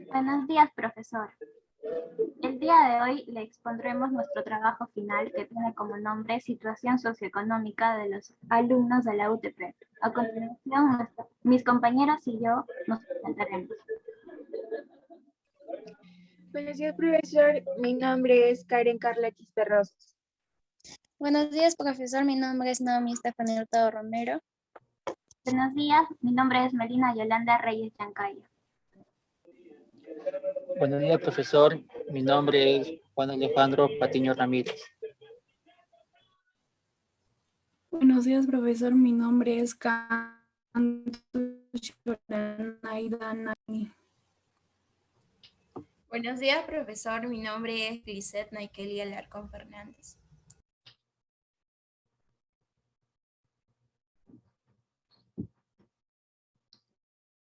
Buenos días, profesor. El día de hoy le expondremos nuestro trabajo final que tiene como nombre Situación socioeconómica de los alumnos de la UTP. A continuación, mis compañeros y yo nos presentaremos. Buenos días, profesor. Mi nombre es Karen Carla Quisperrosos. Buenos días, profesor. Mi nombre es Naomi Estefanía Hurtado Romero. Buenos días, mi nombre es Melina Yolanda Reyes Chancaya. Buenos días, profesor. Mi nombre es Juan Alejandro Patiño Ramírez. Buenos días, profesor. Mi nombre es Cantu Shoranaida Nani. Buenos días, profesor. Mi nombre es Grisette Naikeli Alarcón Fernández.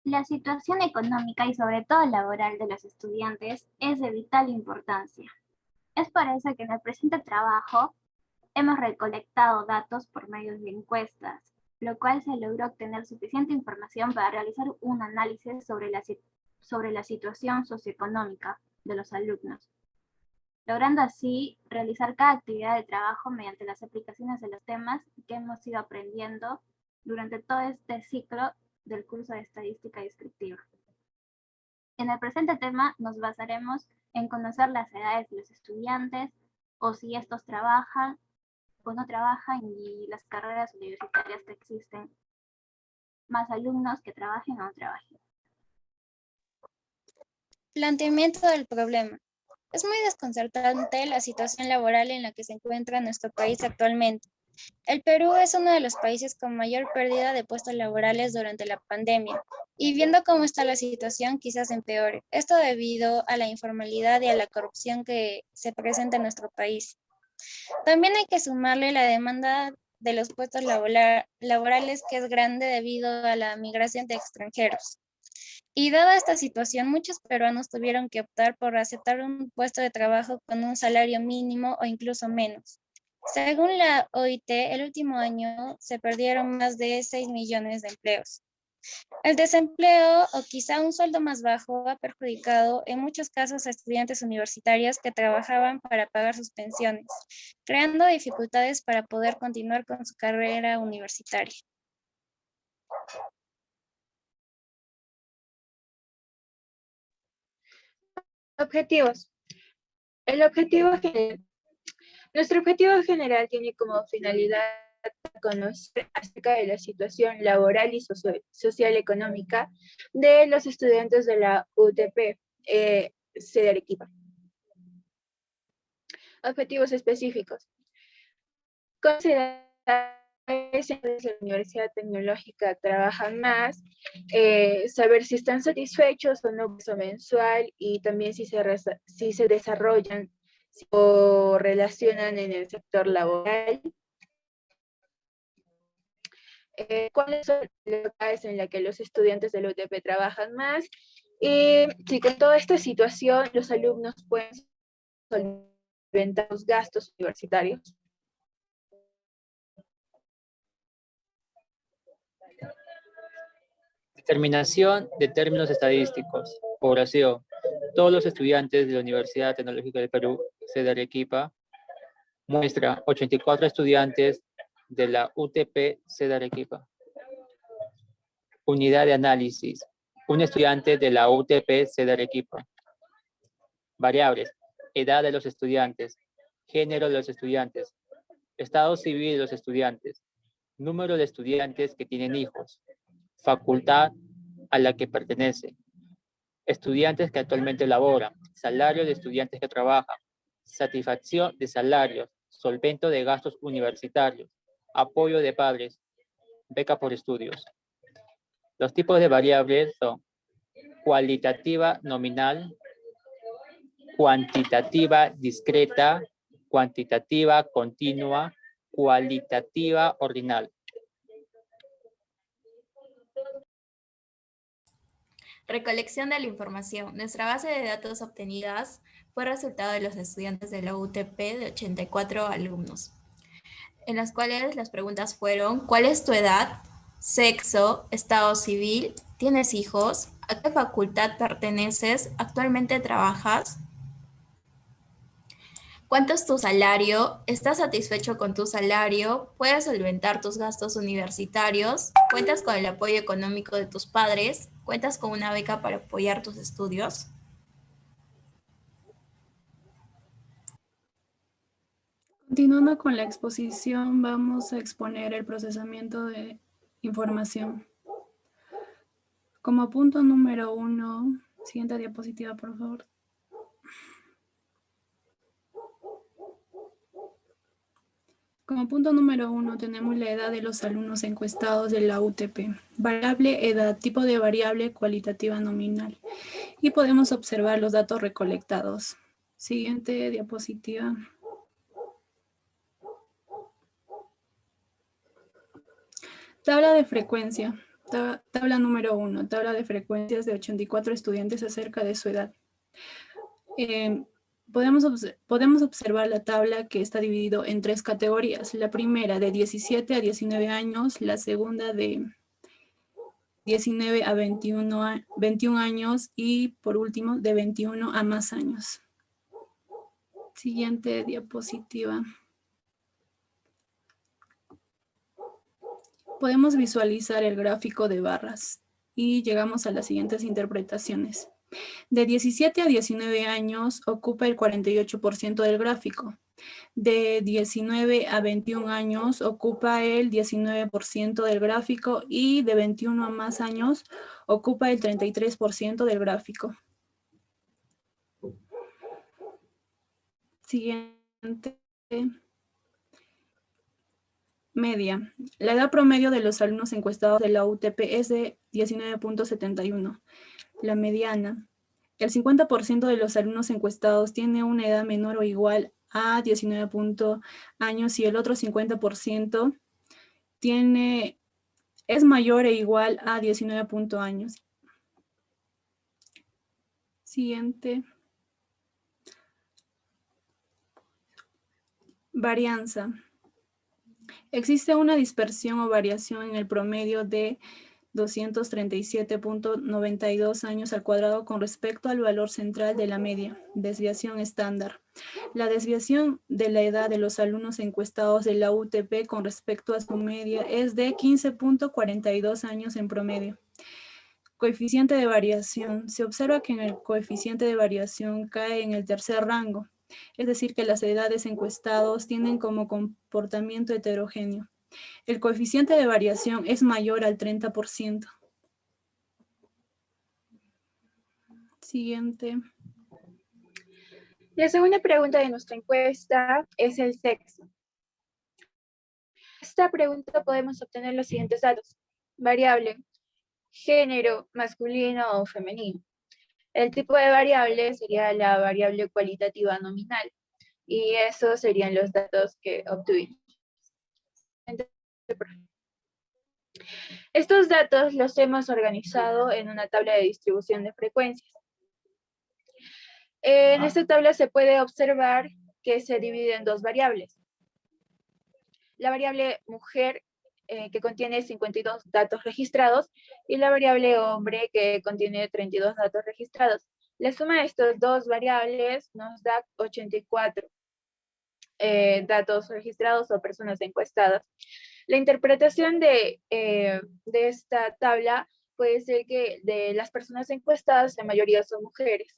La situación económica y sobre todo laboral de los estudiantes es de vital importancia. Es por eso que en el presente trabajo hemos recolectado datos por medio de encuestas, lo cual se logró obtener suficiente información para realizar un análisis sobre la situación socioeconómica de los alumnos, logrando así realizar cada actividad de trabajo mediante las aplicaciones de los temas que hemos ido aprendiendo durante todo este ciclo del curso de Estadística Descriptiva. En el presente tema nos basaremos en conocer las edades de los estudiantes o si estos trabajan o no trabajan y las carreras universitarias que existen, más alumnos que trabajen o no trabajen. Planteamiento del problema. Es muy desconcertante la situación laboral en la que se encuentra nuestro país actualmente. El Perú es uno de los países con mayor pérdida de puestos laborales durante la pandemia, y viendo cómo está la situación, quizás empeore. Esto debido a la informalidad y a la corrupción que se presenta en nuestro país. También hay que sumarle la demanda de los puestos laborales, que es grande debido a la migración de extranjeros. Y dada esta situación, muchos peruanos tuvieron que optar por aceptar un puesto de trabajo con un salario mínimo o incluso menos. Según la OIT, el último año se perdieron más de 6 millones de empleos. El desempleo o quizá un sueldo más bajo ha perjudicado en muchos casos a estudiantes universitarios que trabajaban para pagar sus pensiones, creando dificultades para poder continuar con su carrera universitaria. Objetivos. Nuestro objetivo general tiene como finalidad conocer acerca de la situación laboral y social económica de los estudiantes de la UTP, sede Arequipa. Objetivos específicos. Considerar si en la Universidad Tecnológica trabajan más, saber si están satisfechos o no con mensual y también si se desarrollan o relacionan en el sector laboral. ¿Cuáles son las locales en las que los estudiantes de la UTP trabajan más? Y si con toda esta situación los alumnos pueden solventar los gastos universitarios. Determinación de términos estadísticos. Población. Todos los estudiantes de la Universidad Tecnológica del Perú, sede Arequipa. Muestra 84 estudiantes de la UTP, sede Arequipa. Unidad de análisis. Un estudiante de la UTP, sede Arequipa. Variables. Edad de los estudiantes. Género de los estudiantes. Estado civil de los estudiantes. Número de estudiantes que tienen hijos. Facultad a la que pertenece. Estudiantes que actualmente laboran. Salario de estudiantes que trabajan. Satisfacción de salarios. Solvento de gastos universitarios. Apoyo de padres. Beca por estudios. Los tipos de variables son cualitativa nominal, cuantitativa discreta, cuantitativa continua, cualitativa ordinal. Recolección de la información. Nuestra base de datos obtenidas fue resultado de los estudiantes de la UTP de 84 alumnos, en las cuales las preguntas fueron: ¿cuál es tu edad, sexo, estado civil, ¿Tienes hijos? ¿A qué facultad perteneces? ¿Actualmente trabajas? ¿Cuánto es tu salario? ¿Estás satisfecho con tu salario? ¿Puedes solventar tus gastos universitarios? ¿Cuentas con el apoyo económico de tus padres? ¿Cuentas con una beca para apoyar tus estudios? Continuando con la exposición, vamos a exponer el procesamiento de información. Como punto número 1, siguiente diapositiva, por favor. Como punto número 1 tenemos la edad de los alumnos encuestados de la UTP. Variable edad, tipo de variable cualitativa nominal. Y podemos observar los datos recolectados. Siguiente diapositiva. Tabla de frecuencia. Tabla número 1. Tabla de frecuencias de 84 estudiantes acerca de su edad. Podemos observar la tabla que está dividido en 3 categorías. La primera de 17 a 19 años, la segunda de 19 a 21 años y por último de 21 a más años. Siguiente diapositiva. Podemos visualizar el gráfico de barras y llegamos a las siguientes interpretaciones. De 17 a 19 años ocupa el 48% del gráfico. De 19 a 21 años ocupa el 19% del gráfico y de 21 a más años ocupa el 33% del gráfico. Siguiente. Media. La edad promedio de los alumnos encuestados de la UTP es de 19.71. La mediana. El 50% de los alumnos encuestados tiene una edad menor o igual a 19 años y el otro 50% es mayor e igual a 19 años. Siguiente. Varianza. Existe una dispersión o variación en el promedio de 237.92 años al cuadrado con respecto al valor central de la media, desviación estándar. La desviación de la edad de los alumnos encuestados de la UTP con respecto a su media es de 15.42 años en promedio. Coeficiente de variación. Se observa que en el coeficiente de variación cae en el tercer rango, es decir, que las edades encuestados tienen como comportamiento heterogéneo. El coeficiente de variación es mayor al 30%. Siguiente. La segunda pregunta de nuestra encuesta es el sexo. Esta pregunta podemos obtener los siguientes datos. Variable, género, masculino o femenino. El tipo de variable sería la variable cualitativa nominal. Y esos serían los datos que obtuvimos. Estos datos los hemos organizado en una tabla de distribución de frecuencias. En esta tabla se puede observar que se divide en dos variables. La variable mujer, que contiene 52 datos registrados, y la variable hombre, que contiene 32 datos registrados. La suma de estas dos variables nos da 84 datos registrados o personas encuestadas. La interpretación de esta tabla puede ser que de las personas encuestadas, la mayoría son mujeres.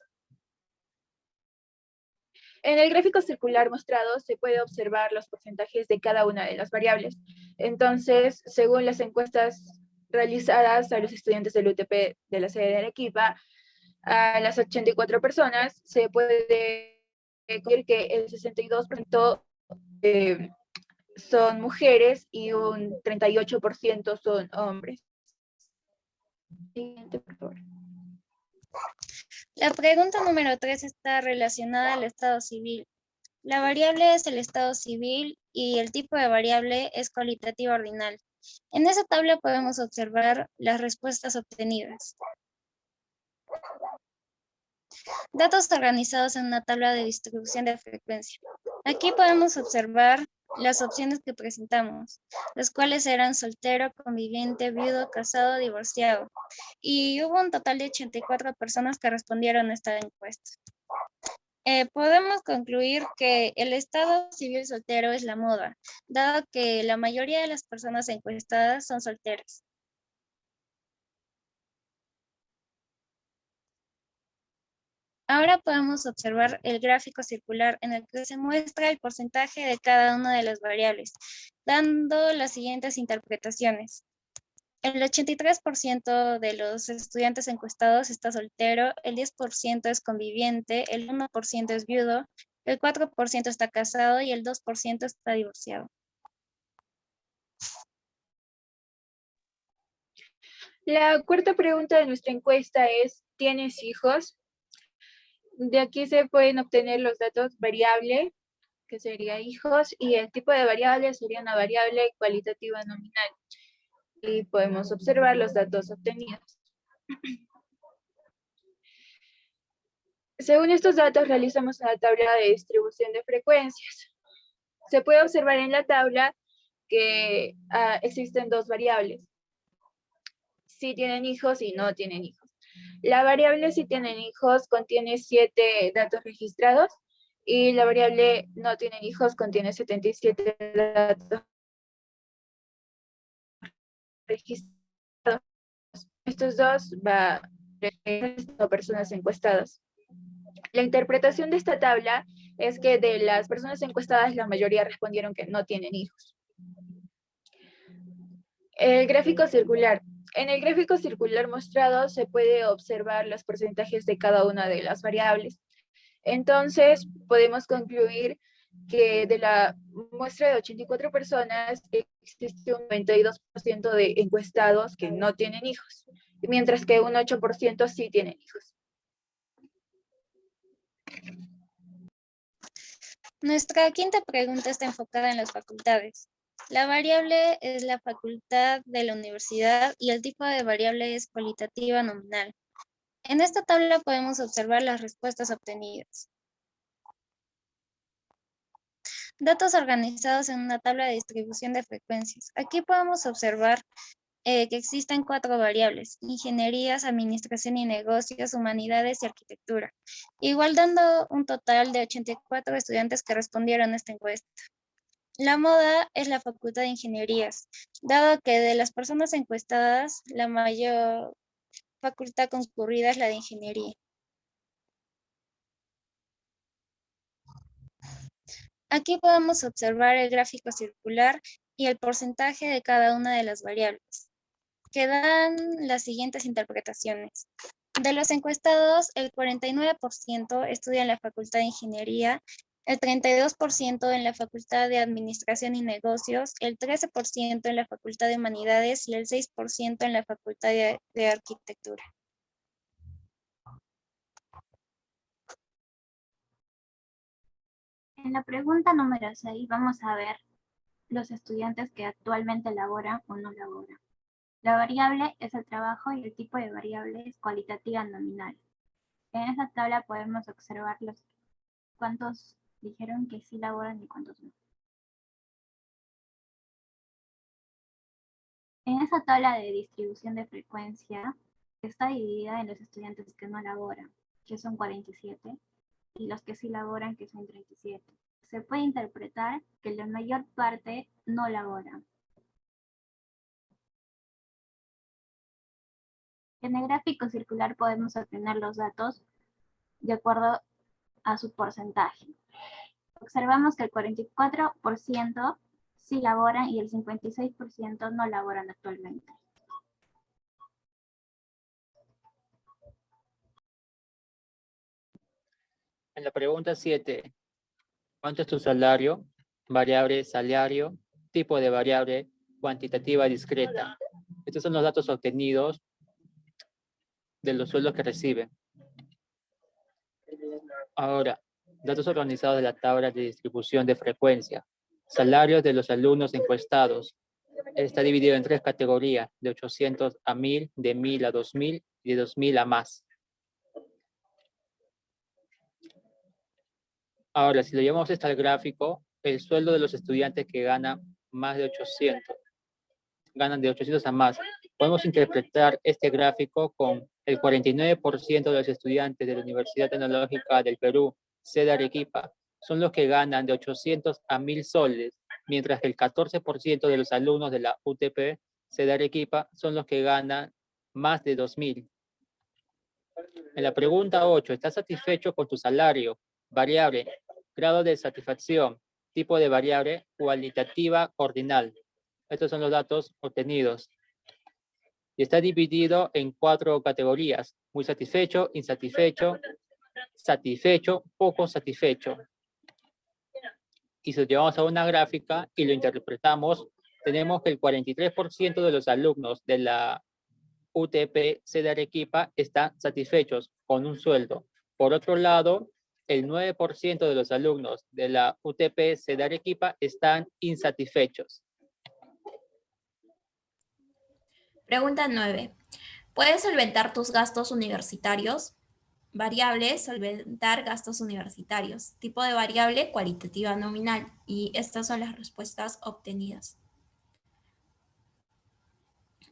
En el gráfico circular mostrado se puede observar los porcentajes de cada una de las variables. Entonces, según las encuestas realizadas a los estudiantes del UTP de la sede de Arequipa, a las 84 personas, se puede decir que el 62% son mujeres y un 38% son hombres. Siguiente, por favor. La pregunta número 3 está relacionada al estado civil. La variable es el estado civil y el tipo de variable es cualitativa ordinal. En esa tabla podemos observar las respuestas obtenidas. Datos organizados en una tabla de distribución de frecuencia. Aquí podemos observar las opciones que presentamos, las cuales eran soltero, conviviente, viudo, casado, divorciado. Y hubo un total de 84 personas que respondieron a esta encuesta. Podemos concluir que el estado civil soltero es la moda, dado que la mayoría de las personas encuestadas son solteras. Ahora podemos observar el gráfico circular en el que se muestra el porcentaje de cada una de las variables, dando las siguientes interpretaciones. El 83% de los estudiantes encuestados está soltero, el 10% es conviviente, el 1% es viudo, el 4% está casado y el 2% está divorciado. La cuarta pregunta de nuestra encuesta es, ¿tienes hijos? De aquí se pueden obtener los datos variable, que sería hijos, y el tipo de variable sería una variable cualitativa nominal. Y podemos observar los datos obtenidos. Según estos datos, realizamos una tabla de distribución de frecuencias. Se puede observar en la tabla que existen dos variables. Si tienen hijos y no tienen hijos. La variable si tienen hijos contiene 7 datos registrados y la variable no tienen hijos contiene 77 datos registrados. Estos dos va a personas encuestadas. La interpretación de esta tabla es que de las personas encuestadas la mayoría respondieron que no tienen hijos. El gráfico circular. En el gráfico circular mostrado se puede observar los porcentajes de cada una de las variables. Entonces, podemos concluir que de la muestra de 84 personas existe un 92% de encuestados que no tienen hijos, mientras que un 8% sí tienen hijos. Nuestra quinta pregunta está enfocada en las facultades. La variable es la facultad de la universidad y el tipo de variable es cualitativa nominal. En esta tabla podemos observar las respuestas obtenidas. Datos organizados en una tabla de distribución de frecuencias. Aquí podemos observar que existen 4 variables: ingenierías, administración y negocios, humanidades y arquitectura. Igual dando un total de 84 estudiantes que respondieron a esta encuesta. La moda es la facultad de ingenierías, dado que de las personas encuestadas, la mayor facultad concurrida es la de ingeniería. Aquí podemos observar el gráfico circular y el porcentaje de cada una de las variables, que dan las siguientes interpretaciones. De los encuestados, el 49% estudia en la Facultad de Ingeniería, el 32% en la Facultad de Administración y Negocios, el 13% en la Facultad de Humanidades y el 6% en la Facultad de Arquitectura. En la pregunta número 6 vamos a ver los estudiantes que actualmente laboran o no laboran. La variable es el trabajo y el tipo de variable es cualitativa nominal. En esa tabla podemos observar cuántos dijeron que sí laboran y cuántos no. En esa tabla de distribución de frecuencia está dividida en los estudiantes que no laboran, que son 47, y los que sí laboran, que son 37. Se puede interpretar que la mayor parte no laboran. En el gráfico circular podemos obtener los datos de acuerdo a su porcentaje. Observamos que el 44% sí laboran y el 56% no laboran actualmente. En la pregunta 7, ¿cuánto es tu salario? Variable salario, tipo de variable cuantitativa discreta. Estos son los datos obtenidos de los sueldos que recibe. Ahora, datos organizados de la tabla de distribución de frecuencia. Salarios de los alumnos encuestados. Está dividido en 3 categorías, de 800 a 1000, de 1000 a 2000 y de 2000 a más. Ahora, si lo llevamos esto al gráfico, el sueldo de los estudiantes que ganan más de 800, ganan de 800 a más. Podemos interpretar este gráfico con el 49% de los estudiantes de la Universidad Tecnológica del Perú, sede Arequipa, son los que ganan de 800 a 1000 soles, mientras que el 14% de los alumnos de la UTP, sede Arequipa, son los que ganan más de 2000. En la pregunta 8, ¿estás satisfecho con tu salario? Variable, grado de satisfacción, tipo de variable, cualitativa, ordinal. Estos son los datos obtenidos. Y está dividido en 4 categorías: muy satisfecho, insatisfecho, satisfecho, poco satisfecho. Y si lo llevamos a una gráfica y lo interpretamos, tenemos que el 43% de los alumnos de la UTP sede Arequipa están satisfechos con un sueldo. Por otro lado, el 9% de los alumnos de la UTP sede Arequipa están insatisfechos. Pregunta 9. ¿Puedes solventar tus gastos universitarios? Variable, solventar gastos universitarios. Tipo de variable, cualitativa nominal. Y estas son las respuestas obtenidas.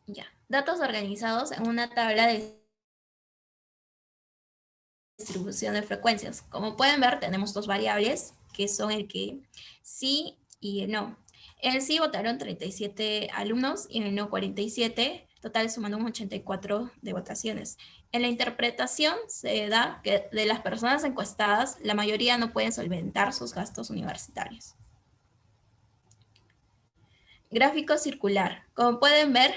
Ya. Datos organizados en una tabla de distribución de frecuencias. Como pueden ver, tenemos dos variables, que son el que sí y el no. En el sí votaron 37 alumnos y en el no 47, total sumando un 84 de votaciones. En la interpretación se da que de las personas encuestadas, la mayoría no pueden solventar sus gastos universitarios. Gráfico circular. Como pueden ver,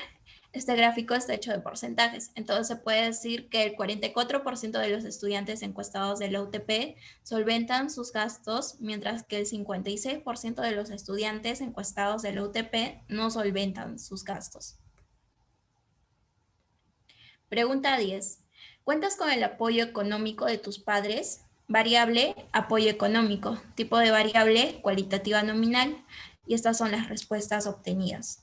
este gráfico está hecho de porcentajes. Entonces se puede decir que el 44% de los estudiantes encuestados de la UTP solventan sus gastos, mientras que el 56% de los estudiantes encuestados de la UTP no solventan sus gastos. Pregunta 10. ¿Cuentas con el apoyo económico de tus padres? Variable, apoyo económico. Tipo de variable, cualitativa nominal. Y estas son las respuestas obtenidas.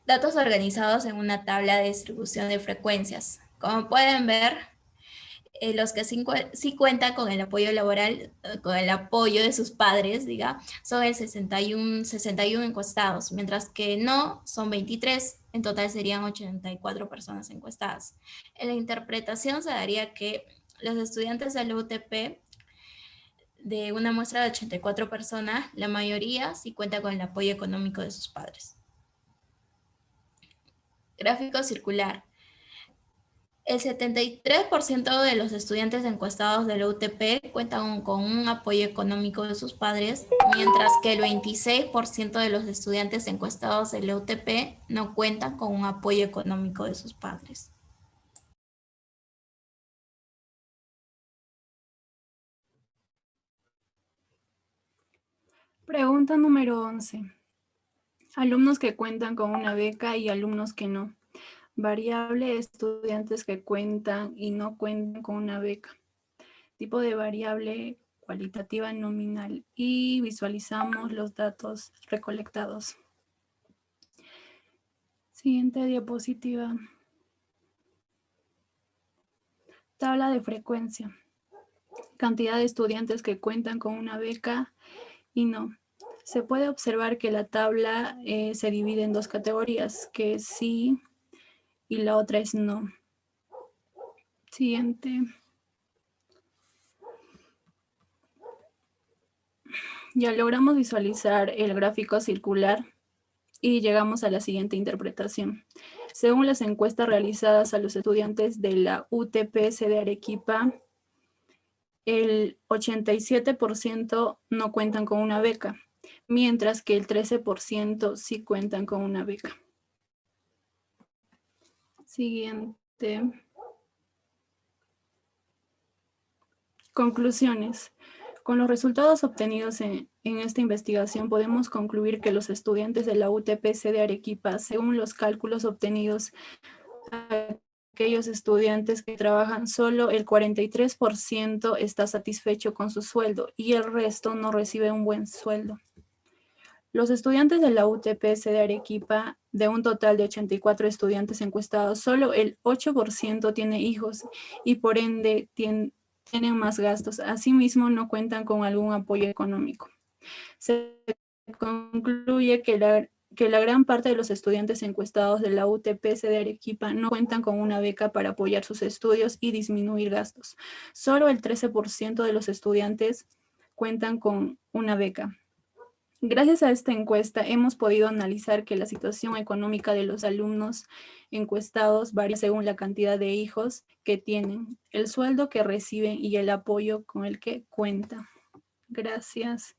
Datos organizados en una tabla de distribución de frecuencias. Como pueden ver, los que sí cuentan con el apoyo laboral, con el apoyo de sus padres, son el 61 encuestados, mientras que no son 23, en total serían 84 personas encuestadas. En la interpretación se daría que los estudiantes de la UTP, de una muestra de 84 personas, la mayoría sí cuenta con el apoyo económico de sus padres. Gráfico circular. El 73% de los estudiantes encuestados de la UTP cuentan con un apoyo económico de sus padres, mientras que el 26% de los estudiantes encuestados de la UTP no cuentan con un apoyo económico de sus padres. Pregunta número 11. Alumnos que cuentan con una beca y alumnos que no. Variable, estudiantes que cuentan y no cuentan con una beca. Tipo de variable, cualitativa nominal. Y visualizamos los datos recolectados. Siguiente diapositiva. Tabla de frecuencia. Cantidad de estudiantes que cuentan con una beca y no. Se puede observar que la tabla se divide en dos categorías, que es sí y la otra es no. Siguiente. Ya logramos visualizar el gráfico circular y llegamos a la siguiente interpretación. Según las encuestas realizadas a los estudiantes de la UTP sede Arequipa, el 87% no cuentan con una beca, mientras que el 13% sí cuentan con una beca. Siguiente. Conclusiones. Con los resultados obtenidos en esta investigación podemos concluir que los estudiantes de la UTP sede Arequipa, según los cálculos obtenidos, aquellos estudiantes que trabajan, solo el 43% está satisfecho con su sueldo y el resto no recibe un buen sueldo. Los estudiantes de la UTP sede Arequipa, de un total de 84 estudiantes encuestados, solo el 8% tiene hijos y por ende tienen más gastos. Asimismo, no cuentan con algún apoyo económico. Se concluye que la gran parte de los estudiantes encuestados de la UTPC de Arequipa no cuentan con una beca para apoyar sus estudios y disminuir gastos. Solo el 13% de los estudiantes cuentan con una beca. Gracias a esta encuesta hemos podido analizar que la situación económica de los alumnos encuestados varía según la cantidad de hijos que tienen, el sueldo que reciben y el apoyo con el que cuentan. Gracias.